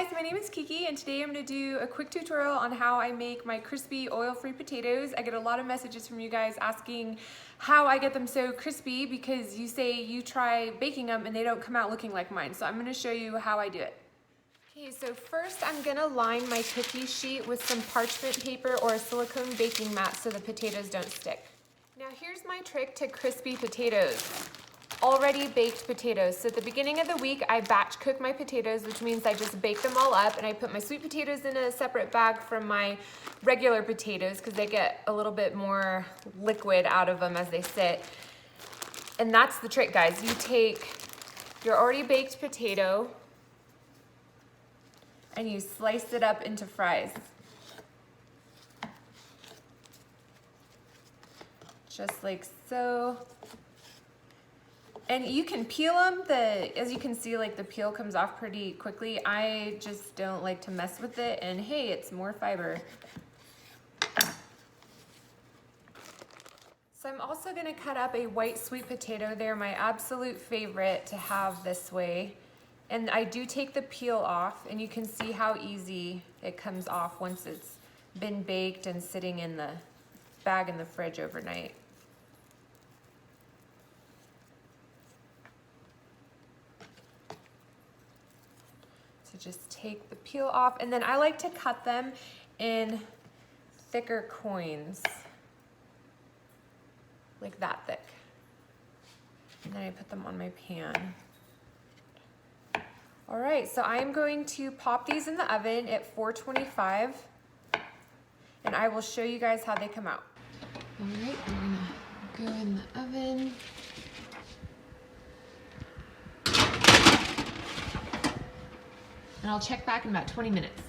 Hey guys, my name is Kiki and today I'm going to do a quick tutorial on how I make my crispy oil-free potatoes. I get a lot of messages from you guys asking how I get them so crispy because you say you try baking them and they don't come out looking like mine. So I'm going to show you how I do it. Okay, so first I'm going to line my cookie sheet with some parchment paper or a silicone baking mat so the potatoes don't stick. Now here's my trick to crispy potatoes. Already baked potatoes. So at the beginning of the week, I batch cook my potatoes, which means I just bake them all up and I put my sweet potatoes in a separate bag from my regular potatoes because they get a little bit more liquid out of them as they sit. And that's the trick, guys. You take your already baked potato and you slice it up into fries. Just like so. And you can peel them. As you can see, like the peel comes off pretty quickly. I just don't like to mess with it, and hey, it's more fiber. So I'm also gonna cut up a white sweet potato. They're my absolute favorite to have this way. And I do take the peel off, and you can see how easy it comes off once it's been baked and sitting in the bag in the fridge overnight. So just take the peel off, and then I like to cut them in thicker coins, like that thick. And then I put them on my pan. All right, so I'm going to pop these in the oven at 425, and I will show you guys how they come out. All right, we're gonna go in the oven. And I'll check back in about 20 minutes.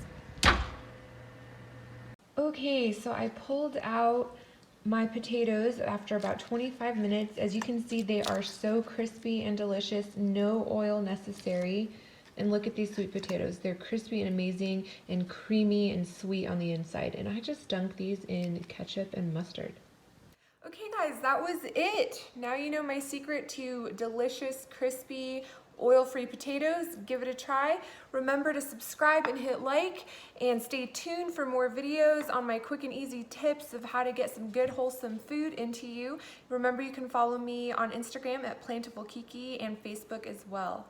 Okay, so I pulled out my potatoes after about 25 minutes. As you can see, they are so crispy and delicious, no oil necessary. And look at these sweet potatoes. They're crispy and amazing and creamy and sweet on the inside. And I just dunked these in ketchup and mustard. Okay guys, that was it. Now you know my secret to delicious, crispy, oil-free potatoes. Give it a try. Remember to subscribe and hit like, and stay tuned for more videos on my quick and easy tips of how to get some good wholesome food into you. Remember, you can follow me on Instagram at Plantiful Kiki and Facebook as well.